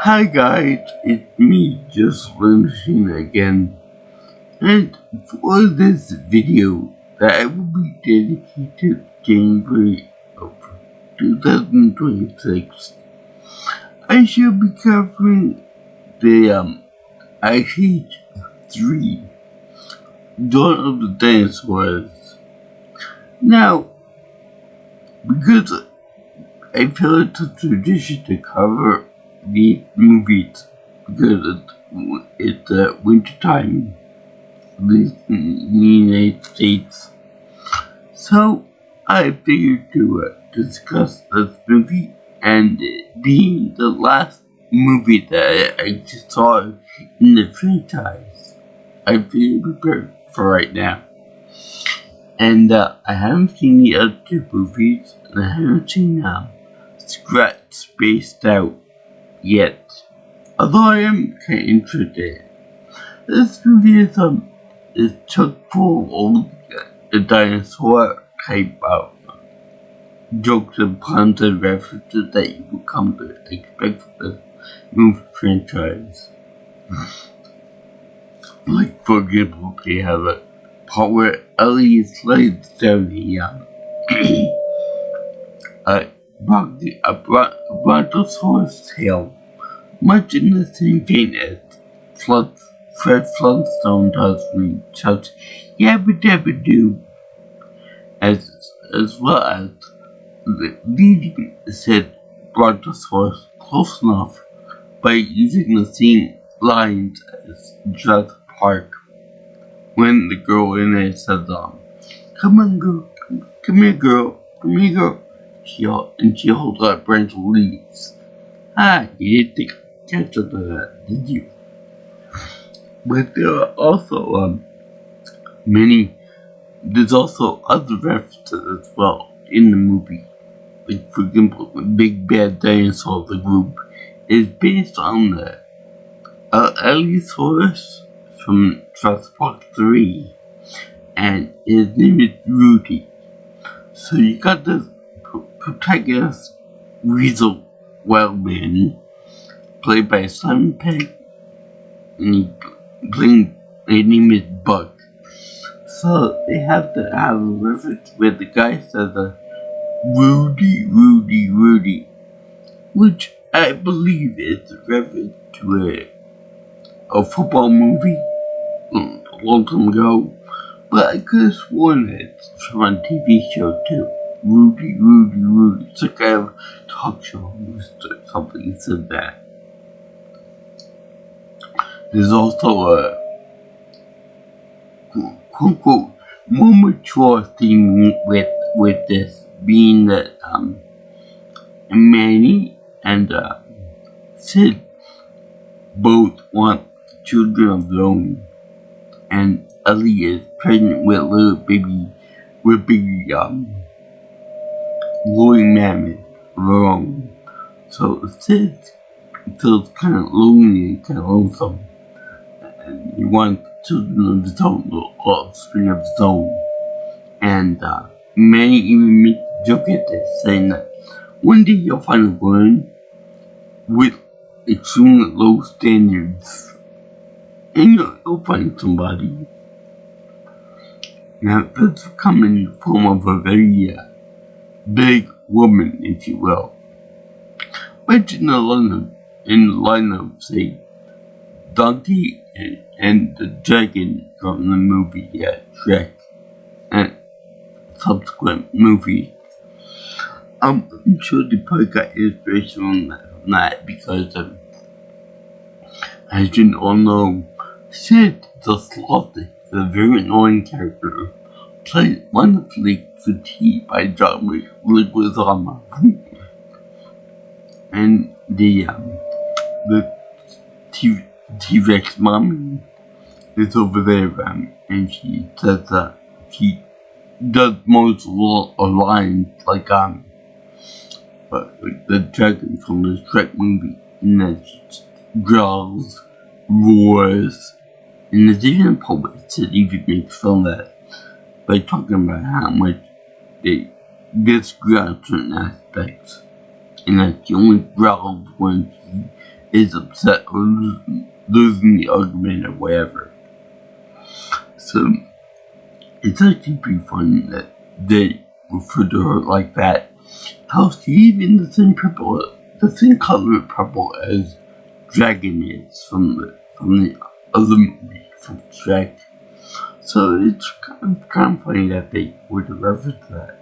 Hi guys, it's me, just Machine again, and for this video that I will be dedicated to January of 2026, I shall be covering the Ice Age 3, Dawn of the Dinosaurs. Now, because I feel it's a tradition to cover these movies because it's winter time, at least in the United States. So I figured to discuss this movie, and it being the last movie that I just saw in the franchise, I feel prepared for right now. And I haven't seen the other two movies, and I haven't seen Scratch Spaced Out yet. Although I am kind of interested. This movie is chock full of the dinosaur type of jokes and puns and references that you would come to expect from the movie franchise. Like, for example, they have a part where Ellie slides down a brontosaurus tail, much in the same vein as Fred Flintstone does when he shouts "Yabba Dabba Doo," as well as leading said brontosaurus close enough by using the same lines as Jurassic Park when the girl in it says, "Come on, girl, come here, girl, come here, girl." She holds out a branch of leaves. You didn't catch up to that, did you? But there are also there's also other references as well in the movie. Like, for example, the Big Bad Dinosaur of the group is based on the Allosaurus from Jurassic Park 3, and his name is Rudy. So you got this protagonist, Weasel Wildman, played by Simon Pegg, and his name is Buck. So they have to have a reference where the guy says Rudy, Rudy, Rudy, which I believe is a reference to a football movie a long time ago, but I could have sworn it's from a TV show too. Rudy, Rudy, Rudy. It's a kind of talk show host or something that said that. There's also a quote-unquote more mature theme with this, being that Manny and Sid both want children of their own, and Ellie is pregnant with little baby glowing mammoth of her own. So Sid feels kind of lonely and kind of lonesome, and he wants children of his own, or offspring of his own. And many even make a joke at this, saying that one day you'll find a woman with extremely low standards, and you'll find somebody. Now, this will come in the form of a very big woman, if you will. But in the line of, say, Donkey and the Dragon from the movie Shrek and subsequent movies. I'm sure they probably got inspiration from that because, as you all know, Sid the Sloth is a very annoying character, played wonderfully to T by John Leguizamo. And the T-Rex mommy is over there, and she says that she does most lines like the dragon from the Shrek movie, and that she growls, roars, and the different poets that even make fun of that by talking about how much they disagree on certain aspects, and that she only growls when she is upset or losing the argument or whatever. So it's actually pretty funny that they refer to her like that. How she even the same color purple as Dragon is from the other movie from Shrek. So it's kind of funny that they would reference that.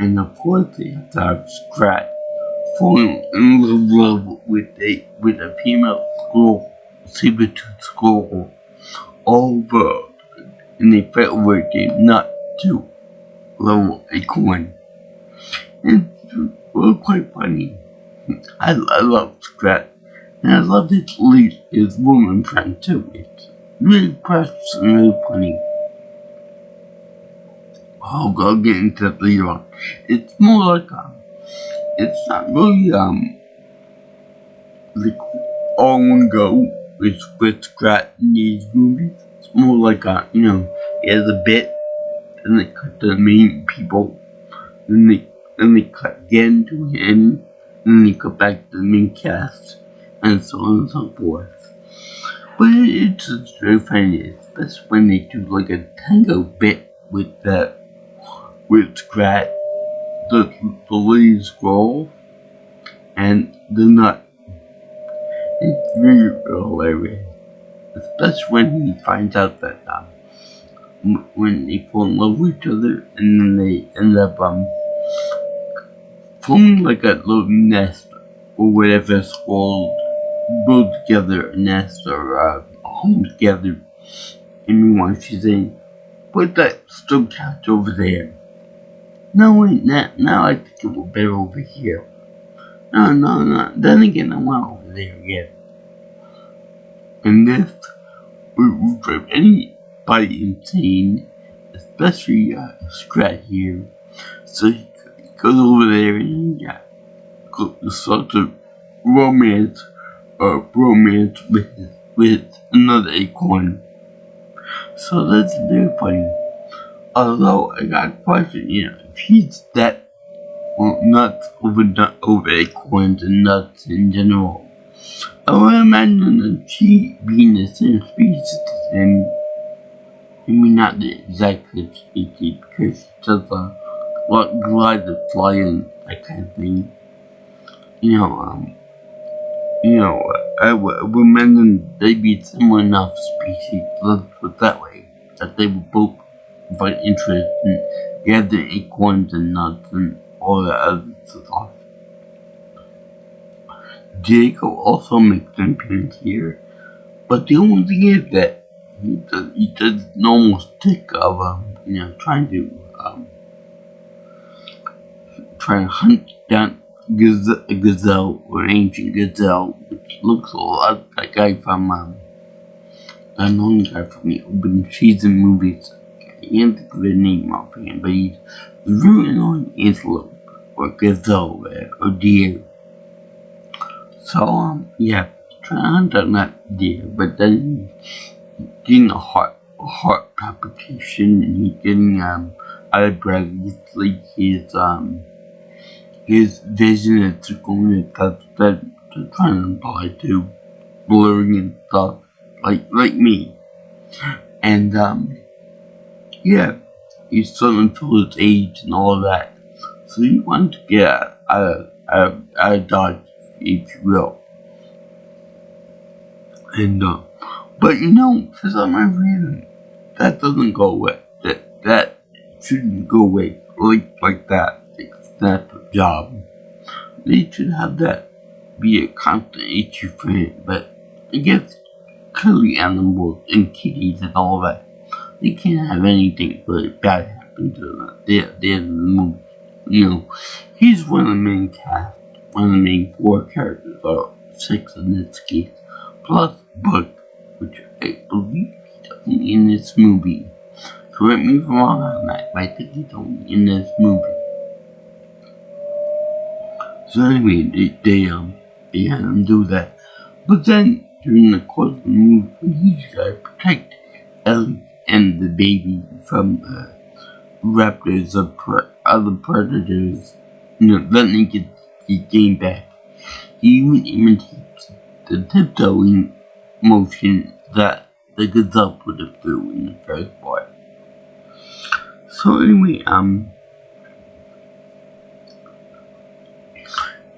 And of course they have to have Scrat falling in love with a female squirrel, saber-tooth squirrel, over in a fight over a game, not to level a coin. It's quite funny. I love Scrat, and I love his woman friend too. It's really precious and really funny. I'll get into that later on. It's more like it's not really like all in one go with Scrat in these movies. It's more like he has a bit, and they cut to the main people, then they cut again to him, and then they cut back to the main cast, and so on and so forth. But it's just very funny, especially when they do like a tango bit with Scrat, the lady squirrel, and the nut. It's really hilarious, especially when he finds out that when they fall in love with each other, and then they end up forming like a little nest or whatever squirrels build together, a nest or a home together. And meanwhile she's saying, "Put that stone couch over there. No wait, now I think it will be better over here. No. Then again I want over there again." And this would drive anybody insane, especially Scrat here. So he goes over there and starts a romance with another acorn. So that's very funny. Although I got a question, if he's that nuts over acorns and nuts in general, I would imagine that she being the same species as him, maybe not the exact same species, because she does glide to fly and that kind of thing. I would imagine they'd be similar enough species, let's put it that way, that they would both find interest in gathering acorns and nuts and all that other stuff. Diego also makes an appearance here, but the only thing is that he does normal stick of trying to hunt down a gazelle or an ancient gazelle, which looks a lot like a guy from the annoying guy from the open season movies. I can't think of the name offhand, but he's a really annoying antelope or gazelle or deer. So trying to hunt down that deer, but then he's getting a heart palpitation, and he's getting out of breath. Like his vision is going to touch that to trying to apply to blurring and stuff, like me. And he's starting to his age and all of that. So he wants to get out of Dodge, if you will. And but for some reason that doesn't go away. That shouldn't go away like that. It's not the job. They should have that be a constant issue for him. But I guess clearly animals and kitties and all that, they can't have anything really bad happen to them at the end of the movie. He's one of the main cast, one of the main 4 characters, or 6 in this case, plus Buck, which I believe he's only in this movie. Correct me if I'm wrong on that, but I think he's only in this movie. So anyway, they had him do that. But then, during the course of the movie, he's got to protect Ellie and the baby from raptors or other predators, then they get the game back. he even imitates the tiptoeing motion that the gazelle would have do in the first part. So anyway,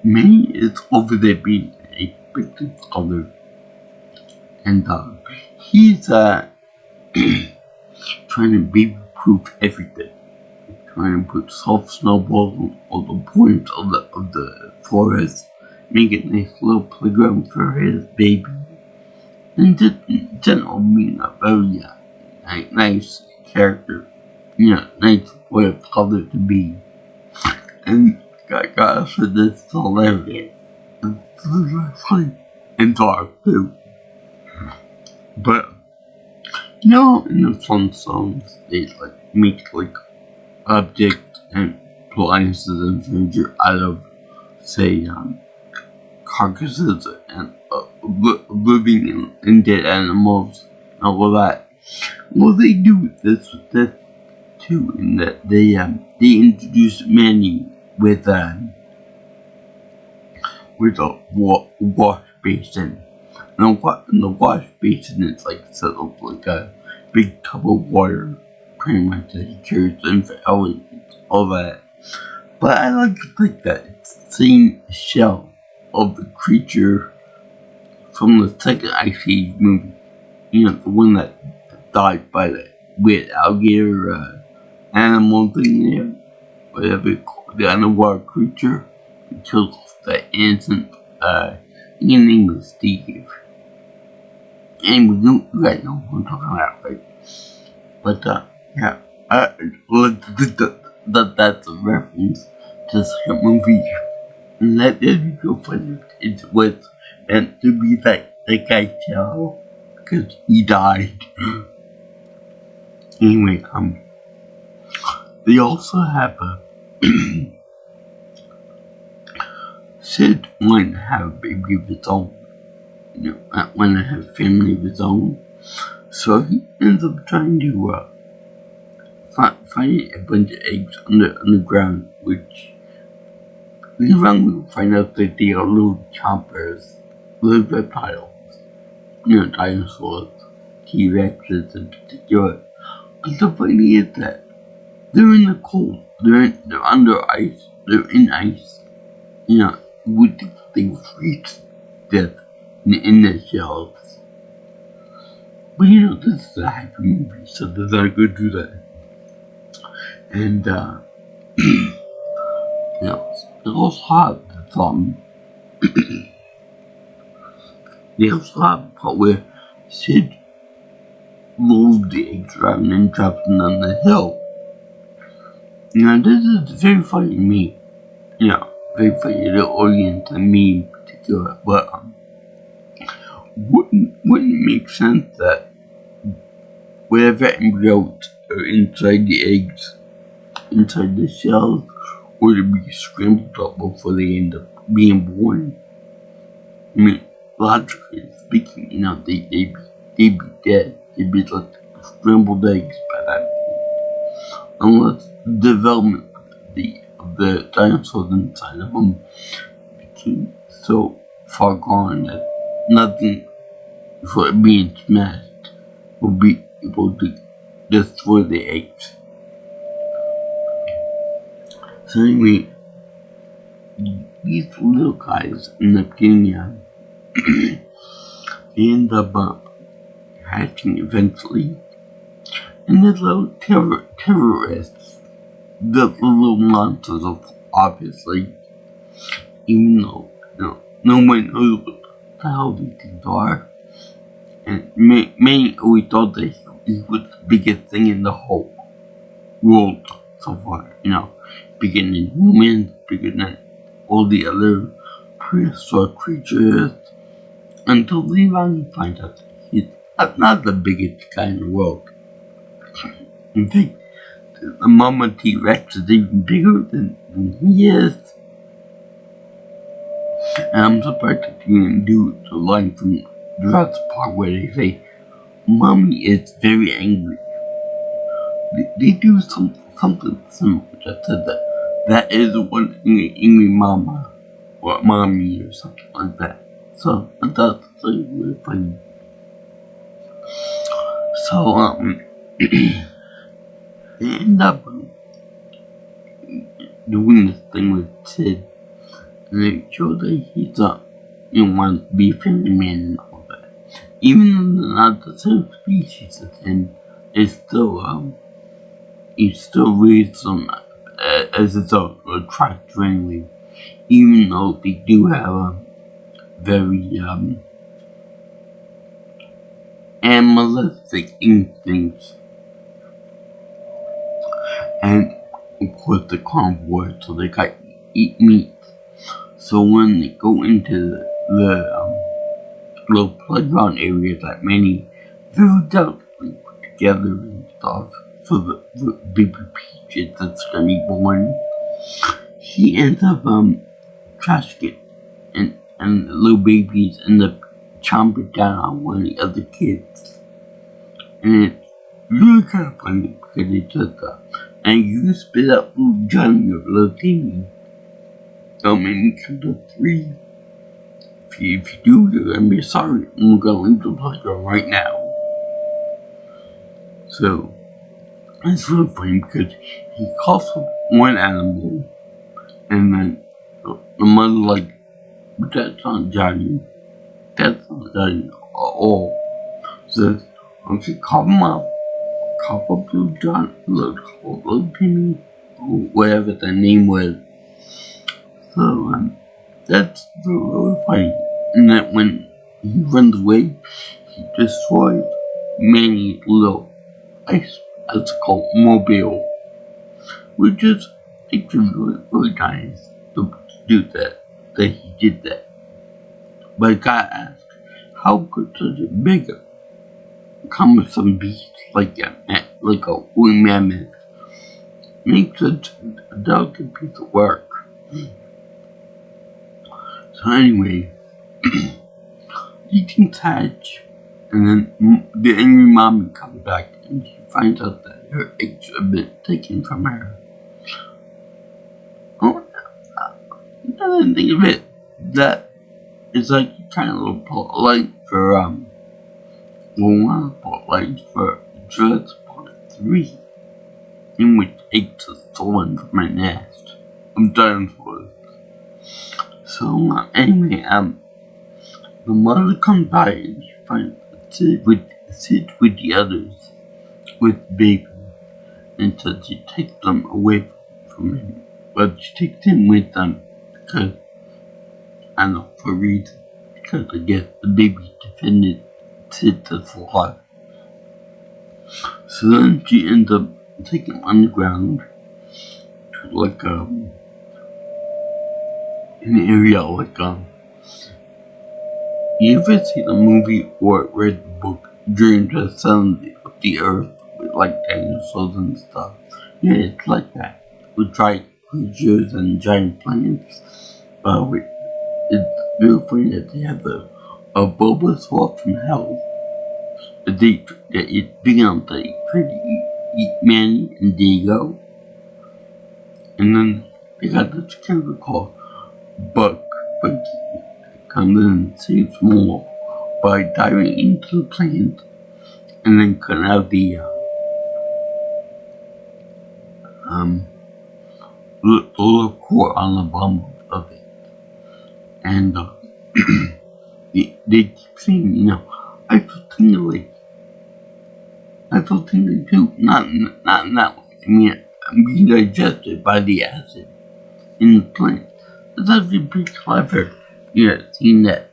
May is over there being a big scholar, and he's trying to baby-proof everything, trying to put soft snowballs on all the points of the forest, make it a nice little playground for his baby, and just in general being a very nice character, nice way of color to be. And God, for this is hilarious. It's funny and dark too. But in the fun songs, they make objects and appliances and furniture out of, say, carcasses and living and dead animals and all of that. Well, they do this too, in that they introduce Manny with a wash basin. And the wash basin is set up like a big tub of water, pretty much that he carries in for elephants, all that. But I like to think that it's the same shell of the creature from the second Ice Age movie. The one that died by the weird alligator animal thing there. Whatever you call it, the underwater creature. It kills the innocent, his name was Steve. Anyway, you guys know what I'm talking about, right? But, yeah, that's a reference to the second movie. And that did go funny. It was meant to be that guy Shell, because he died. Anyway, they also have a Sid wanted to have a baby of his own, wanted to have a family of his own, so he ends up trying to find a bunch of eggs underground, which we will find out that they are little chompers, little reptiles, dinosaurs, T-Rexes in particular. But the funny is that they're in the cold, they're under ice, they're in ice, would think they would freeze to death in their shells. But this is a happy movie, so they're not going to do that. And, they also have they also have a part where Sid rolls the eggs around and drops them on the hill. Now, this is very funny to me. Very funny to the audience and me in particular. But, wouldn't it make sense that whatever embryos are inside the eggs, inside the shells, were to be scrambled up before they end up being born? I mean, logically speaking, they'd be dead. They'd be scrambled eggs by that point. Unless the development of the dinosaurs inside of them became so far gone that nothing for it being smashed will be able to destroy the eggs. So anyway, these little guys end up getting they end up hatching eventually, and the little terrorists, the little monsters, obviously, even though no one knows what the hell these things are, and many always thought that he was the biggest thing in the whole world so far, bigger than humans, bigger than all the other prehistoric creatures, until Levi finds out that he's not the biggest guy in the world. In fact, the Mama T-Rex is even bigger than he is. And I'm surprised that you didn't do the line from Jurassic Park where they say, Mommy is very angry. They do something similar, just said that is one angry mama. or mommy or something like that. So I thought it was like really funny. So they end up doing this thing with Sid, and they show that he's wants to be a family man and all that. Even though they're not the same species as him, it's still he still reads them as its own attractor anyway. Even though they do have very animalistic instincts, and of course the carnivores, so they got to eat meat. So when they go into the little playground area that Manny very delicately put together and stuff for the baby Peaches that's gonna be born, he ends up trashing it, and the little babies end up chomping down on one of the other kids. And it's really kind of funny because it's just and you spit out little Johnny, your little Timmy. Don't make me count to 3. If you do, you're gonna be sorry. I'm gonna leave the playground right now. So it's really funny because he calls up one animal, and then the mother like, but that's not Johnny. That's not Johnny at all. Says, why don't you call him up? Call up little John, little Timmy, or whatever the name was. So that's really funny. And that when he runs away, he destroys Manny's little ice, as called mobile, which is actually really nice to do that he did that. But I gotta ask, how could such a big cumbersome beast like a woolly mammoth make such a delicate piece of work? So anyway, he can hatch, and then the angry mommy comes back and she finds out that her eggs have been taken from her. Oh, now that I think of it, that is like kind of a little polite for for Jurassic Park 3, in which eggs are stolen from a nest of dinosaurs. So anyway, the mother comes by and she finds Sid with the others, with baby, and so she takes them away from him. But she takes him with them because, I don't know, for a reason, because I guess the baby defended Sid to life. So then she ends up taking him underground to like an area like you ever seen a movie or read the book During the Sun of the Earth with like dinosaurs and stuff? Yeah, it's like that. With giant creatures and giant planets. It's really funny that they have a Bulbasaur from hell. That it's big enough that they try to eat Manny and Diego. And then they got this character called Bucky. Comes in and saves more by diving into the plant and then cutting out the little core on the bottom of it. And they keep saying, I feel tingly. I feel tingly too. Not in that way. I mean, I'm being digested by the acid in the plant. It's actually pretty clever. Yeah, seeing that.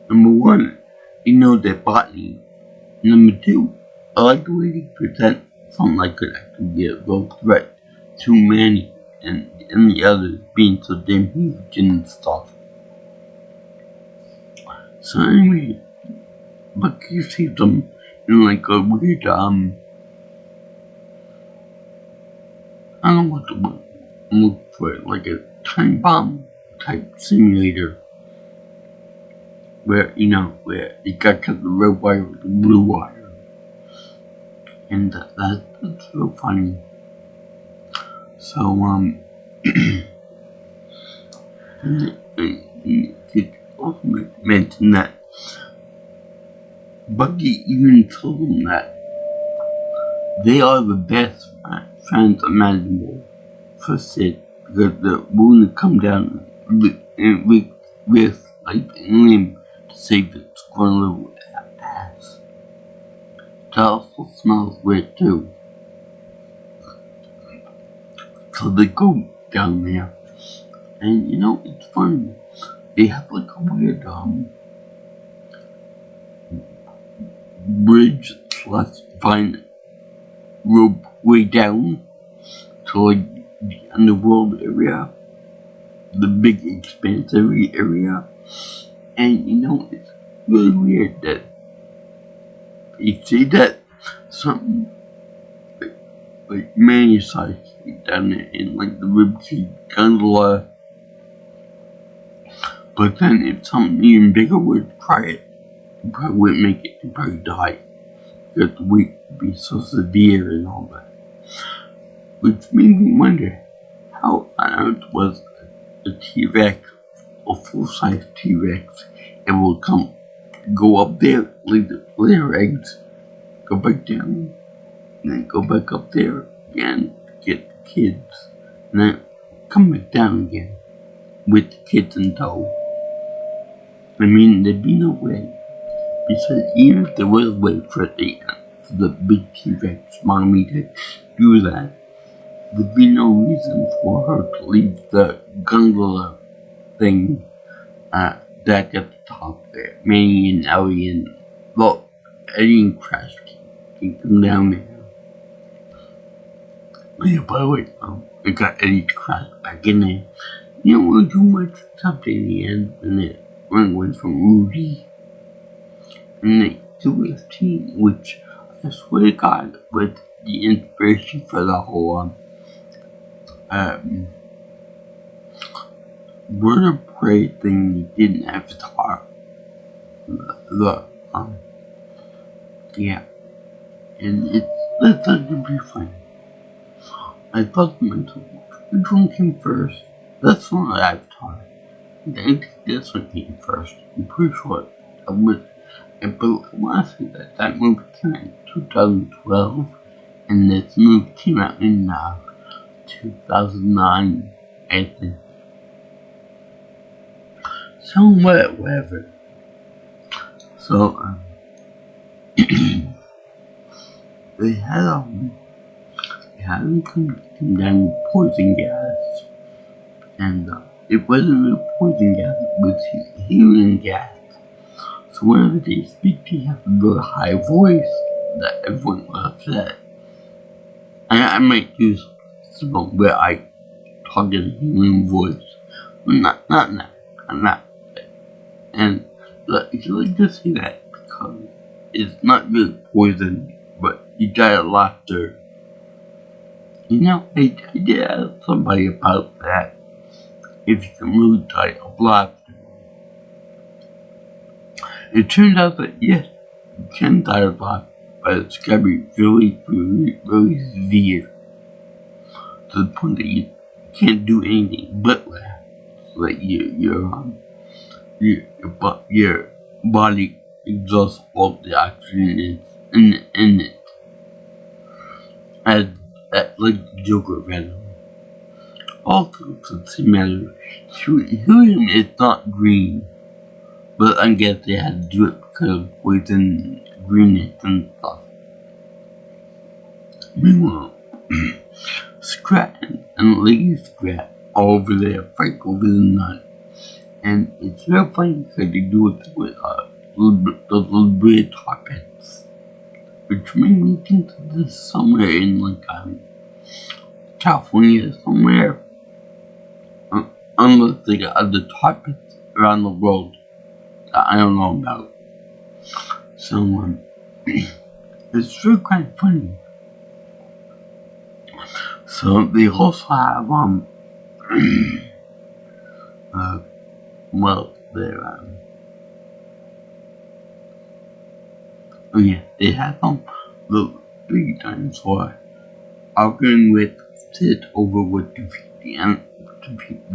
Number 1, that botany. Number 2, I like the way they present something like could actually be a real threat to Manny and the others being so damn huge and stuff. So anyway, Bucky sees them in like a weird I don't know what to look for it, like a time bomb type simulator. Where you got cut the red wire with the blue wire. And that's real funny. So, It also mentioned that Bucky even told them that they are the best friends imaginable for Sid because they're willing to come down with like an limb to save its grown little ass. It also smells weird too. So they go down there, and it's funny. They have like a weird bridge slash vine rope way down to like the underworld area, the big expansive area, and it's really weird that they say that something like man-sized down there in like the ribcage gondola. But then if something even bigger would try it, you probably wouldn't make it, you'd probably die. Because the weight would be so severe and all that. Which made me wonder, how on earth was a T-Rex, a full-size T-Rex, able to go up there, lay their eggs, go back down, and then go back up there again, get the kids, and then come back down again with the kids in tow. I mean, there'd be no way. Because even if there was a way for the big T-Rex mommy to do that, there'd be no reason for her to leave the gondola thing back at the top there. Manny and Ellie and, well, Eddie and Crash can come down there. Yeah, by the way, they got Eddie to Crash back in there. You don't really do much stuff in the end when it run away from Rudy. And they do his team, which I swear to God was the inspiration for the whole word of prey thing they did in Avatar. Yeah. And that's going to be fun. I thought the mental, which one came first? That's not Avatar. I think this one came first. I'm pretty sure I want to say that movie came out in 2012, and this movie came out in 2009, I think. So whatever. So they had them come down with poison gas, and it wasn't real poison gas, it was helium gas. So whenever they speak, they have a very high voice that everyone will upset. I might use some where I talk in a human voice. Not. And you like to say that because it's not really poison, but you got a laughter. I did ask somebody about that. If you can really die of laughter. It turns out that yes, you can die of laughter, but it's gotta be really, really, really severe. To the point that you can't do anything but laugh. So that your body exhausts all the oxygen in it. As like the Joker Venom. Also, since it matters, helium is not green. But I guess they had to do it because of poison, greenness, and stuff. Meanwhile, Scrat and Lady Scrat are over there fight over the nut. And it's real funny because they do it with those little weird top hats. Which made me think that this is somewhere in like California somewhere. Unless they got other top hats around the world that I don't know about. So it's really kind of funny. So they also have they have the big dinosaur arguing with Sid over what defeat the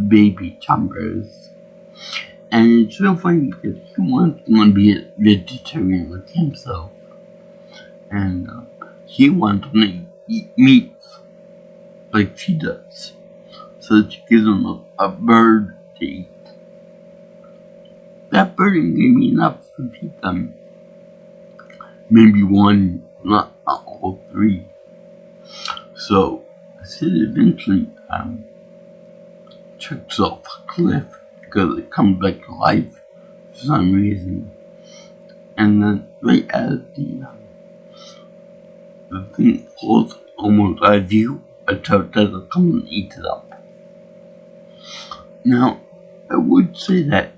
baby chompers. And it's so funny because he wants to be a vegetarian like himself. And he wants to eat meat like she does. So she gives him a bird to eat. That bird gave me enough to feed them. Maybe one, not all three. So Sid eventually trips off a cliff because it comes back to life for some reason. And then right as the thing falls almost out of view, a turtle comes and eats it up. Now, I would say that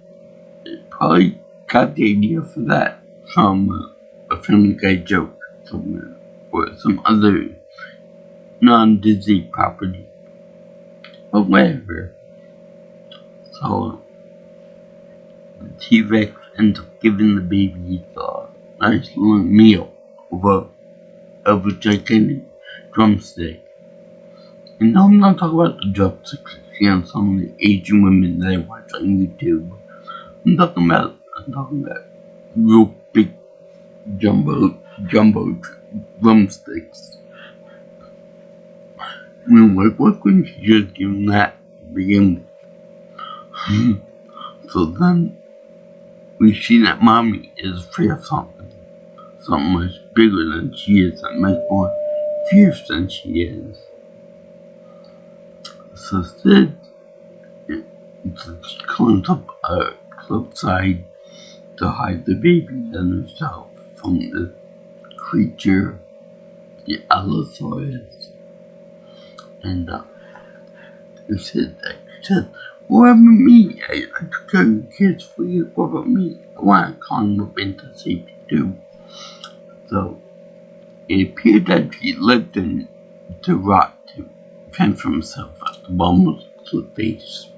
it probably got the idea for that from a Family Guy joke somewhere, or some other non-Disney property, but whatever. So, the T-Rex ends up giving the baby a nice long meal of a gigantic drumstick. And now I'm not talking about the drumsticks you see on some of the Asian women that I watch on YouTube. I'm talking about real big jumbo drumsticks. I mean, like, why couldn't you just give him that to begin with? So then we see that mommy is afraid of something much bigger than she is and much more fierce than she is. So Sid climbs up a cliffside to hide the baby and herself from the creature, the Allosaurus. And Sid said, what about me? I took care of your kids for you. What about me? I want to climb up into safety too. So it appeared that he lived in the rock to fend for himself at the bottom of the cliff face,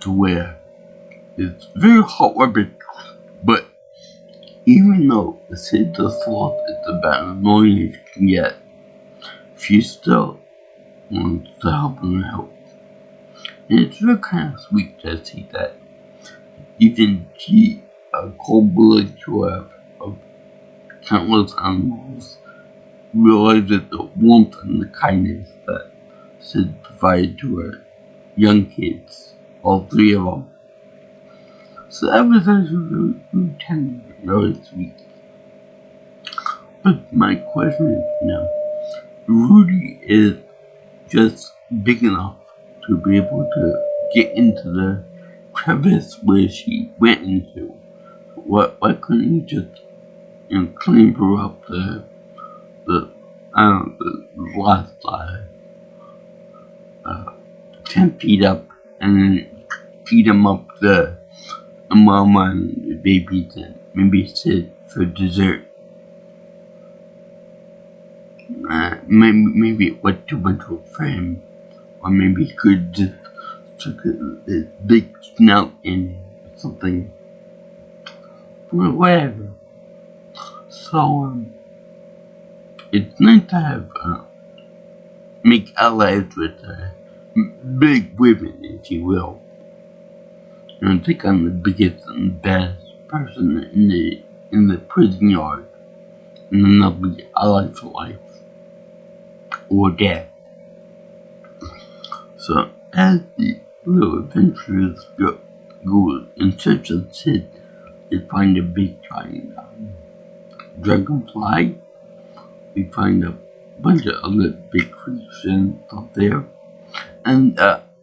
to where it's very hot weather, but even though Sid the Sloth is about as annoying as you can get, she still wants to help him out. And it's really kind of sweet to see that even she, a cold-blooded killer of countless animals, realizes the warmth and the kindness that Sid provided to her young kids, all three of them. So that was actually really tender, really sweet. But my question is now, Rudy is just big enough to be able to get into the crevice where she went into. Why couldn't you just, clamber up the last 10 feet up and then feed them up the mama and the babies and maybe sit for dessert. Maybe it was too much for him, or maybe he could just took his big snout in something, whatever. So it's nice to have make allies with big women, if you will. Take on the biggest and best person in the prison yard, and then they'll be allies for life or death. So as the little adventurers go in search of Sid, they find a big giant dragonfly. We find a bunch of other big creatures out there. And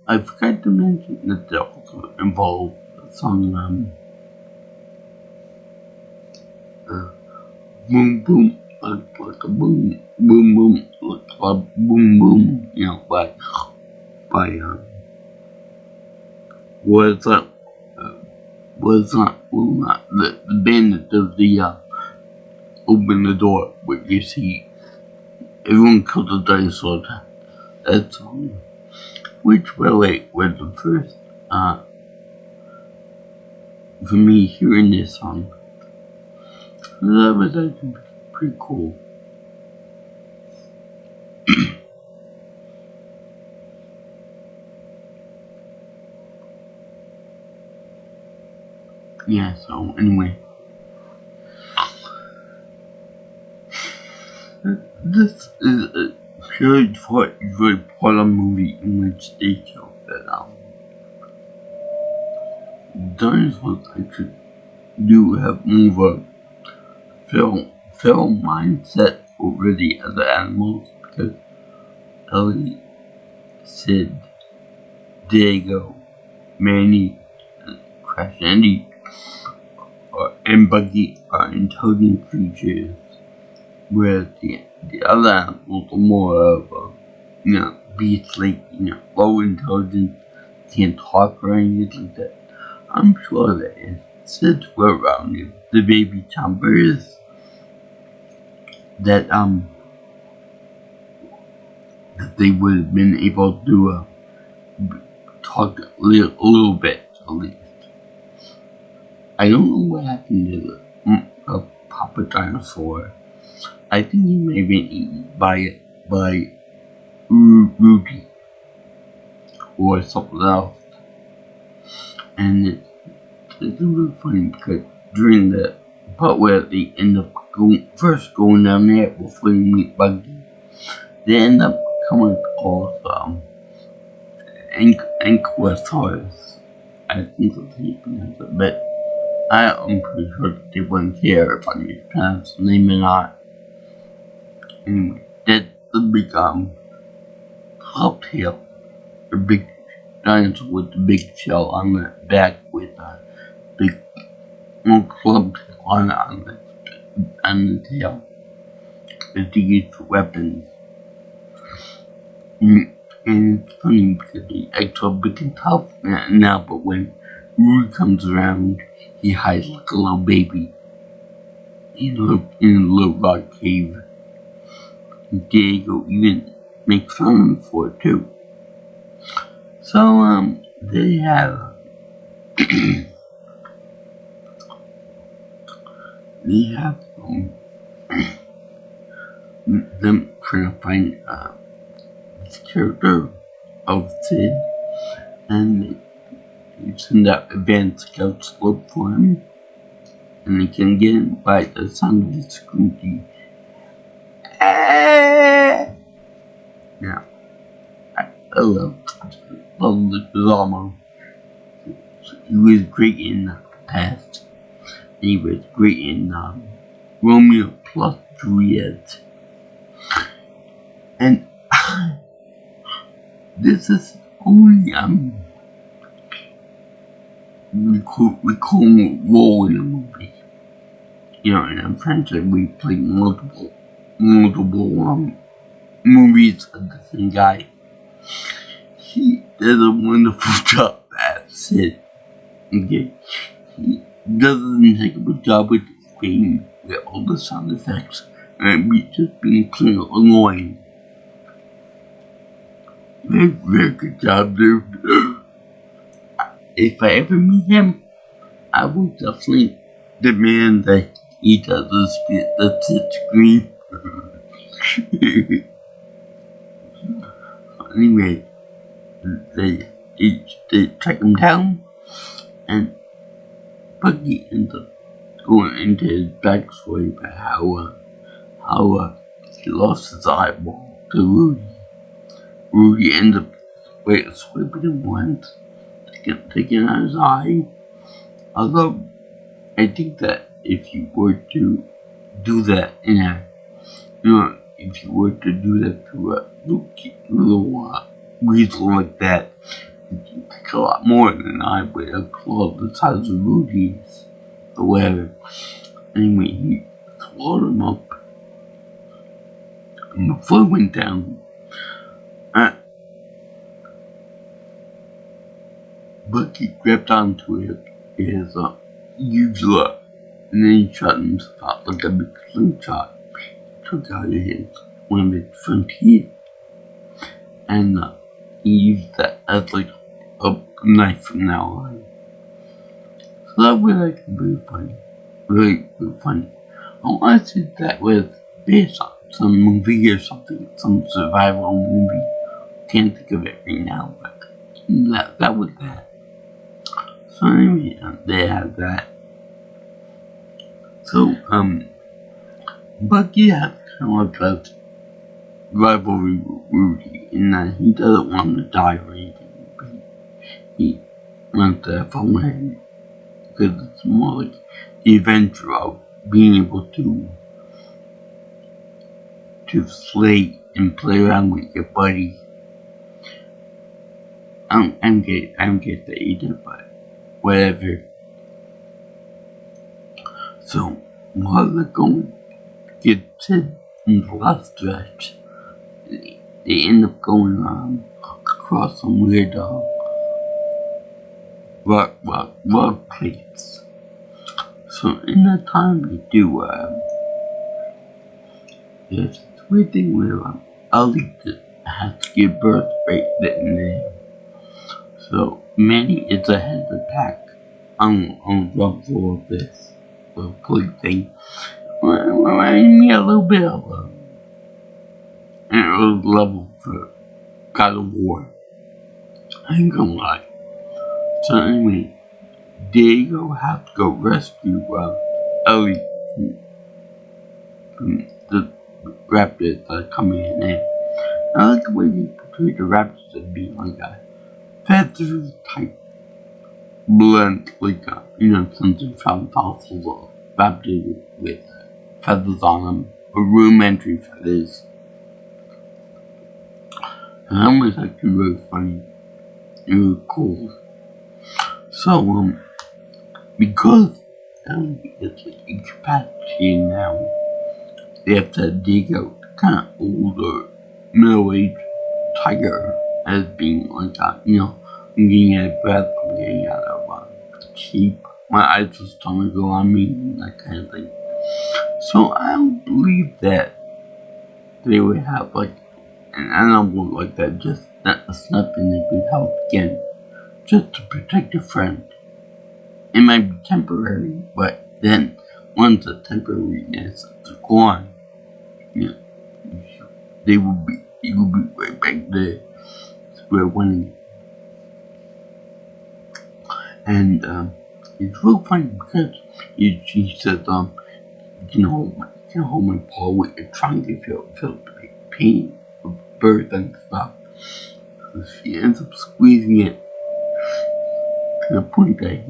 I forgot to mention that they also involve some boom boom, like a boom boom, like a boom boom, by was not the band that does the open the door where you see everyone killed the dinosaurs. That song, which by the way was the first for me hearing this song. That was actually pretty cool. Yeah, so anyway, this is a very important movie in which they show that dinosaurs actually do have more of a feral mindset already as animals because Ellie, Sid, Diego, Manny, and Crash Andy and Buggy are intelligent creatures, whereas the other animals are more of a, beasts like, low intelligence, can't talk or anything like that. I'm sure that if Sid were around, if the baby chompers, that they would have been able to talk a little bit at least. I don't know what happened to the Papa Dinosaur. I think he may have been eaten by Ruby or something else. And it's really funny because during the part where they end up first going down there before they meet Buggy, they end up coming across Ankylosaurus. I think that's how you pronounce it, but I'm pretty sure that they wouldn't care if I mispronounce the name or not. Anyway, that's the big hobtail, the big dinosaur with the big shell on the back with a big club on the tail that they use for weapons. And it's funny because they actually big and tough now, but when Rudy comes around, he hides like a little baby in a little rock cave. And Diego even makes fun of him for it too. So they have them trying to find this character of Sid, and they send out advanced scouts to look for him, and they can get him by the sound of his screechy. Yeah, I love Lizamo. He was great in the past. He was great in Romeo plus Juliet. And this is only recalling role in the movie. In French we played multiple movies of the same guy. He did a wonderful job at Sid. Okay, he doesn't take a good job with the game, with all the sound effects, and just being clear annoying. Very, very good job, dude. If I ever meet him, I will definitely demand that he does the Sid screen. Anyway, they track him down, and Buggy ends up going into his backstory about how he lost his eyeball to Rudy. Rudy ends up swiping him once, taking out his eye. Although I think that if you were to do that if you were to do that to a little weasel like that, it can take a lot more than an eye with a claw the size of Rudy's or whatever. Anyway, he swallowed him up, and before he went down, Bucky grabbed onto his uvula, and then he shot himself out like a big slingshot. He took out one of his front teeth, and he used that as like a knife from now on. So that was like really funny. Really, really funny. I want to see that was based on some movie or something, some survival movie. Can't think of it right now, but that was that. So anyway, they have that. So, Bucky has kind of like a rivalry with Rudy in that he doesn't want to die or anything, but he wants to have fun with him because it's more like the adventure of being able to slay and play around with your buddy. I don't get the either, but whatever. So while they're going to get to in the last stretch, they end up going across some weird rock plates. So in that time they do there's this weird thing where Ellie has to give birth right then and there. So Manny is a head attack on the drum floor of this plate thing. Reminding me a little bit of an early level for God of War. I ain't gonna lie. So anyway, Diego has to go rescue Ellie from the raptors that are coming in there. I like the way they portray the raptors as being like a feather type blend, like something from fossils of raptors with feathers on them, or rudimentary feathers. And that was actually really funny. Really cool. So, because Ellie is like incapacitated now, they have to dig out the kind of older, middle-aged tiger as being like that, I'm getting out of breath, I'm getting out of sheep, my eyes are starting to go on me, and that kind of thing. So I don't believe that they would have like an animal like that just snap in good health again, just to protect a friend. It might be temporary, but then once the temporariness is gone, they will be right back there square one. And it's real funny because she says you can hold my paw with your trunk if you feel pain of birth and stuff. So she ends up squeezing it to the point that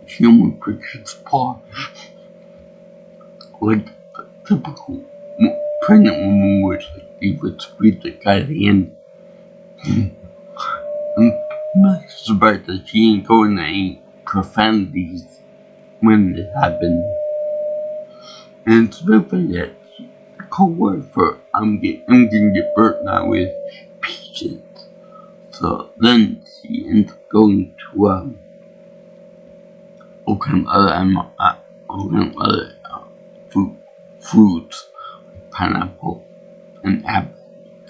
she almost breaks his paw. Like the typical pregnant woman would, like, they would squeeze the guy's hand. I'm not surprised that she ain't going to any profanities when it happened. And it's very funny that the code word for I'm gonna get burnt now is peaches. So then she ends up going to other fruits, like pineapple and apple,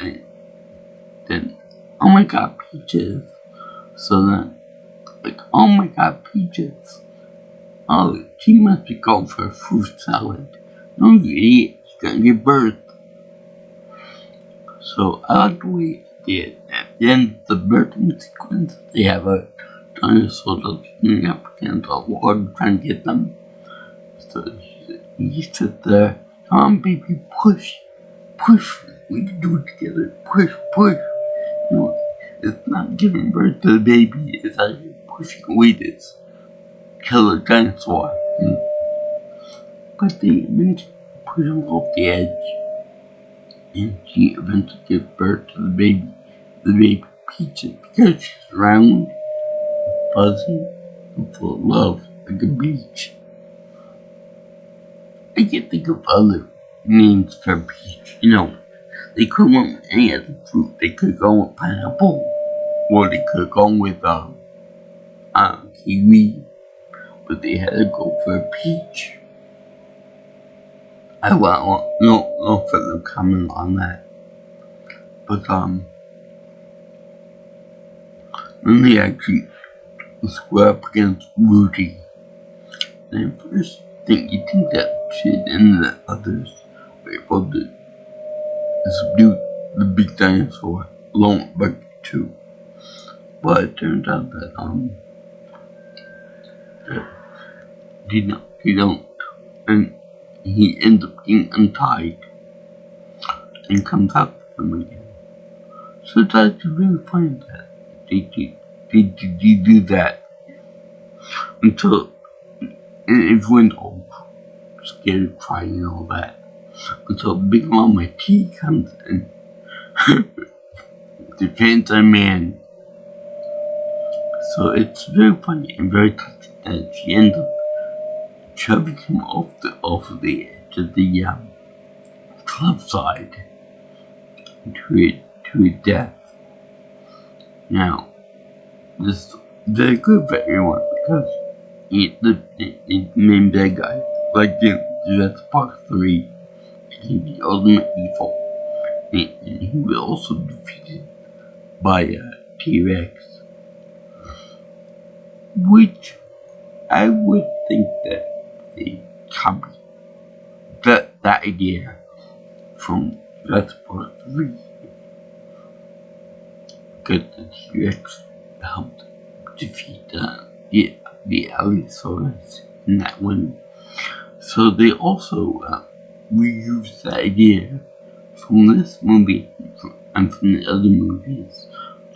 and then oh my god, peaches. So then, like, oh my god, peaches. Oh, she must be going for a fruit salad. No, you idiot, she's gonna give birth. So I like the way at the end of the birthing sequence, they have a dinosaur that's swimming up against the water trying to get them. So he sits there, come on baby, push, we can do it together, push. It's not giving birth to the baby, it's actually pushing away this killer dinosaur. But they eventually push him off the edge, and she eventually gives birth to the baby Peaches, because she's round, fuzzy, and full of love, like a beach. I can't think of other names for peach. They could have went with any other fruit. They could have gone with pineapple, or they could have gone with kiwi, but they had to go for a peach. I want no further comment on that. But when they actually square up against Rudy, then first you think that shit and the others were able to subdue the big dinosaur along with Bucky too. But it turns out that they don't, and he ends up getting untied and comes out with them again. So it's actually really funny that they do that until everyone's all scared, crying, and all that. Until Big Mama T comes in, defends our man. So it's very funny and very touching that she ends up shoving him off the edge of the cliffside to his death. Now, this is very good for everyone because the main bad guy, like in Jurassic Park 3, he's the ultimate evil. And he was also defeated by a T-Rex, which I would think that they copied that idea from Jurassic Park 3, because the T-Rex helped defeat the Allosaurus in that one. So they also reused the idea from this movie and from the other movies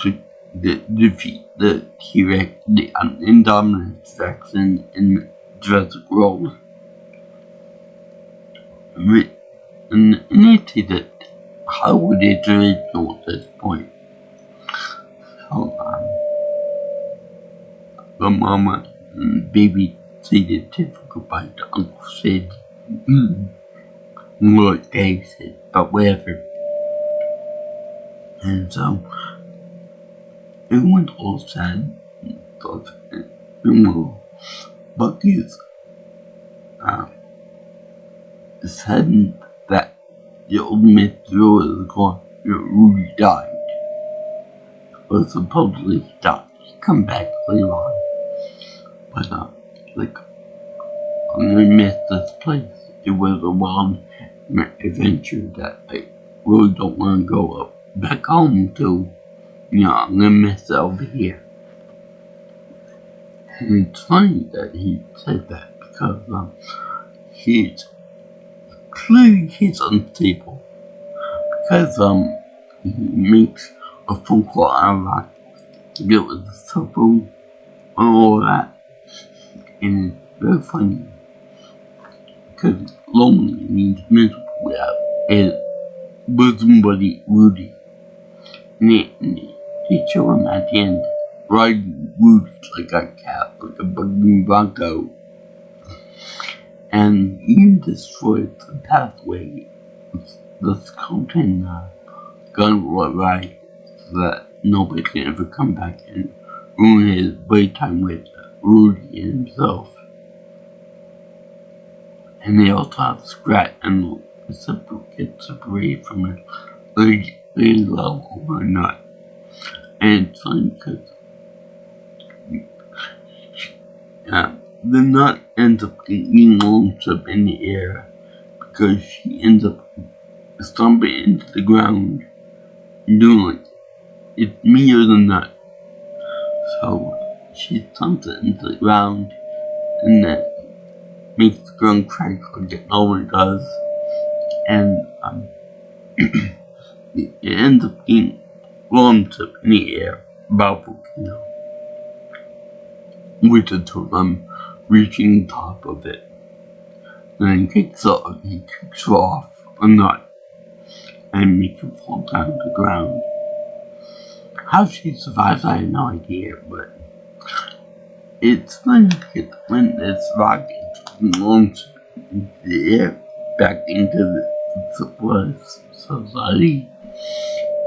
to defeat the T-Rex, the Indominus Rex in Jurassic World. And they say that Hollywood is original at this point. So, the mama and baby say the typical goodbye to Uncle Sid. What Dave said, but whatever. And so, everyone's all sad. Bucky's saddened that the ultimate hero is gone. Rudy died. Or supposedly he died. He come back later on. But I'm gonna miss this place. It was a wild adventure that I really don't want to go back home to. I'm gonna miss it over here. And it's funny that he said that because he's unstable. Because he makes a phone call out of rock to get with the cell phone and all that. And it's very funny. Because lonely means miserable without his bosom buddy Rudy. And they show him at the end riding Rudy like a cat, like a bucking bronco. And even destroyed the pathway the skeleton gun ride so that nobody can ever come back and ruin his playtime with Rudy and himself. And they also have Scrat and get separated from a very low over a nut. And it's funny because the nut ends up getting launched up in the air because she ends up stomping into the ground and doing like, it's me or the nut. So she stomps it into the ground and then makes the ground crack like no one does. And it ends up getting launched up in the air about a volcano, with the two of them reaching the top of it. And he kicks her off a nut and makes her fall down to the ground. How she survives, I have no idea, but it's funny because when this rocket launches into the air back into the civilized society,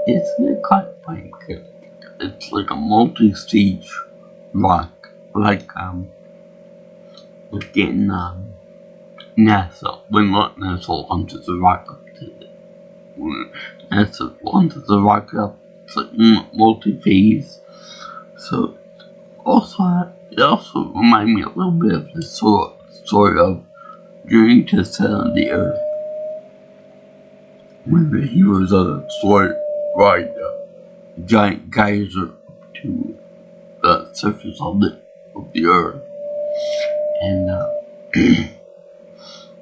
it's really quite funny because it's like a multi-stage rock, like in NASA, when NASA launches a rocket NASA launches a rocket up, it's like multi-phase. So it also reminds me a little bit of the sort of journey to the center of the Earth, when the heroes of the story ride a giant geyser to the surface of the Earth. And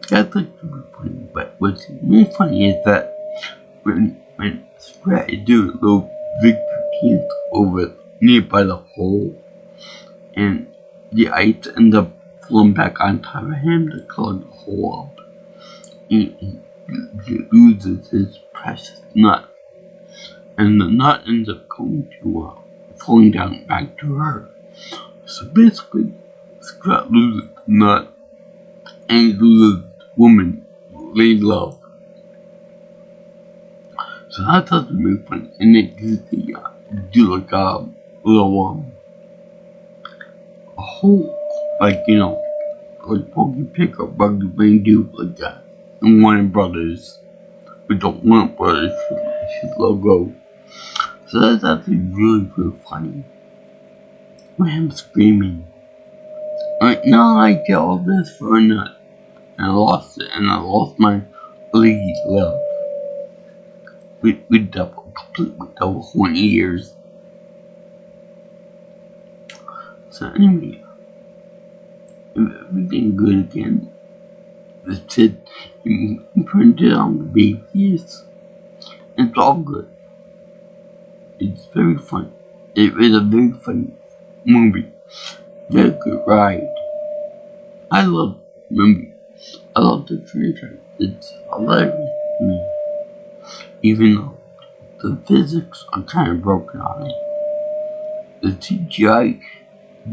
That's like super funny, but what's more funny is that when Scrat is doing little victory dance over nearby the hole, and the ice ends up falling back on top of him to clog the hole up, and he loses his precious nut, and the nut ends up going to falling down back to her. So basically, Scrat loses the nut, and he loses the woman they love. So that's how the movie fun, and they do like a little a whole, like, like Pokey Pick or Buggy Brain do like that. And Warner Brothers, with the Warner Brothers logo. So that's actually really, really funny. With him screaming, like, no, I did all this for a nut, and I lost it, and I lost my lady love. With completely double horny ears. So anyway, if everything good again, the kid imprinted on the babies. It's all good. It's very fun. It is a very funny movie. Very good ride. I love the movie. I love the franchise. It's hilarious to me. Even though the physics are kind of broken on it, the CGI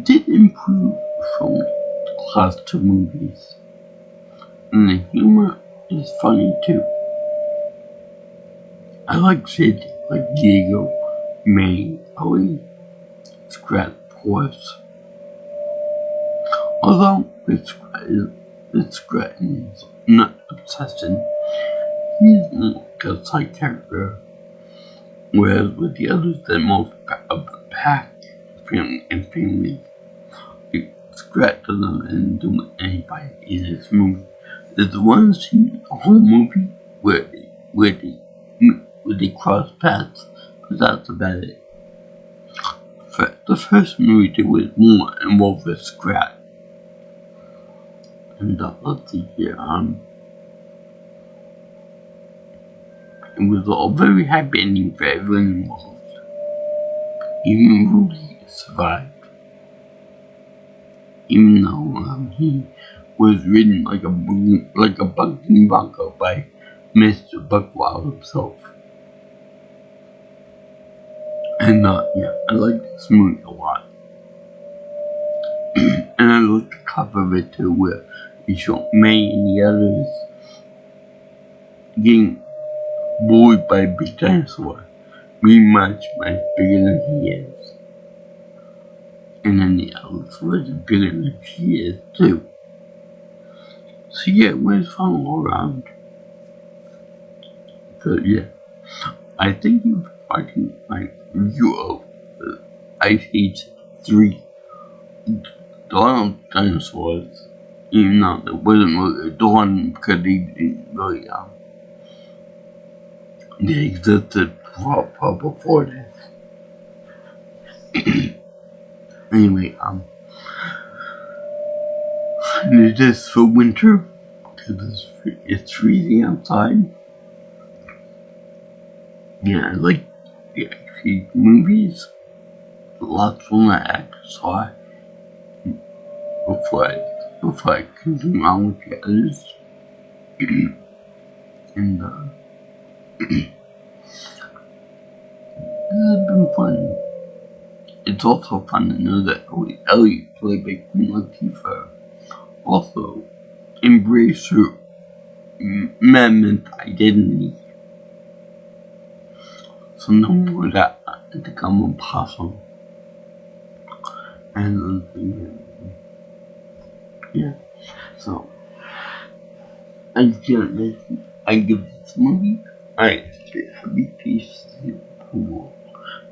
did improve from the last two movies. And the humor is funny too. I like Sid, like Diego, May, Ellie, Scrat, of course. Although with Scrat is not obsession, he's like a side character. Whereas with the others, they're most of the pack, family. Scrat doesn't do anybody in this movie. There's one scene, a whole movie, where they cross paths, but that's about it. For the first movie, there was more involved with Scrat. And let's see here, it was a very happy ending for everyone involved. Even Rudy survived. Even though he was ridden like a bucking bronco by Mr. Buckwild himself. And yeah, I like this movie a lot. And I like the cover of it too, where you show May and the others getting bullied by a big dinosaur. Being much bigger than he is. And then the dinosaur is bigger than she is too. So yeah, it was fun all around. So yeah, I thank you for watching my review of Ice Age 3 Dawn of Dinosaurs. Even though it wasn't really Dawn because they didn't really they existed before this. Anyway, it is for winter because it's freezing outside. Yeah, I like the action movies. Lots of that I saw before I continue on with the others. And this has been fun. It's also fun to know that Ellie, played by Queen Latifah, also embraced her mammoth identity. So no more that to become a possum. And yeah, so I give this movie a heavy piece of approval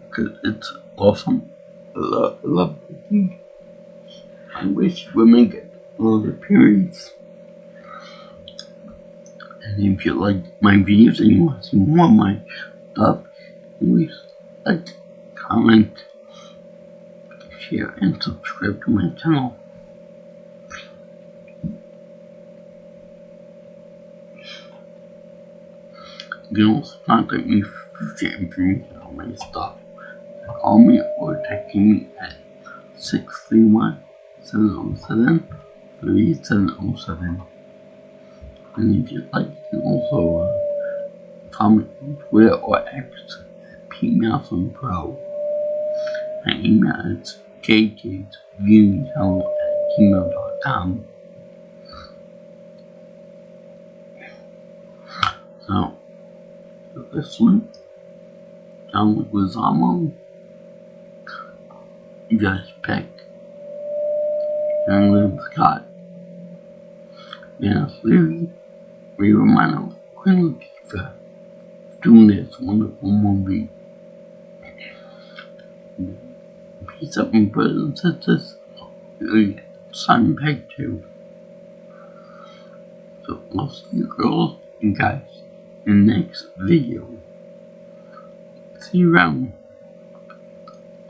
because it's awesome. I love it. I wish we make it another appearance. And if you like my videos and you want to see more of my stuff, please like, comment, share, and subscribe to my channel. You can also contact me for future information on my stuff. Call me or text me at 631-707-3707. And if you'd like, you can also comment on Twitter or X at PMouseandPro. My email is jjviewingchannel@gmail.com. So, this one, John Leguizamo, Josh Peck, Young Lynn Scott, Dennis Leary, Ray Romano, Queen Latifah, doing this wonderful movie. Peace up, my brothers and sisters. Simon Pegg too. So I'll see you girls and guys in the next video. See you around.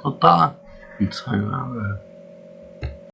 Ta-ta and sayonara.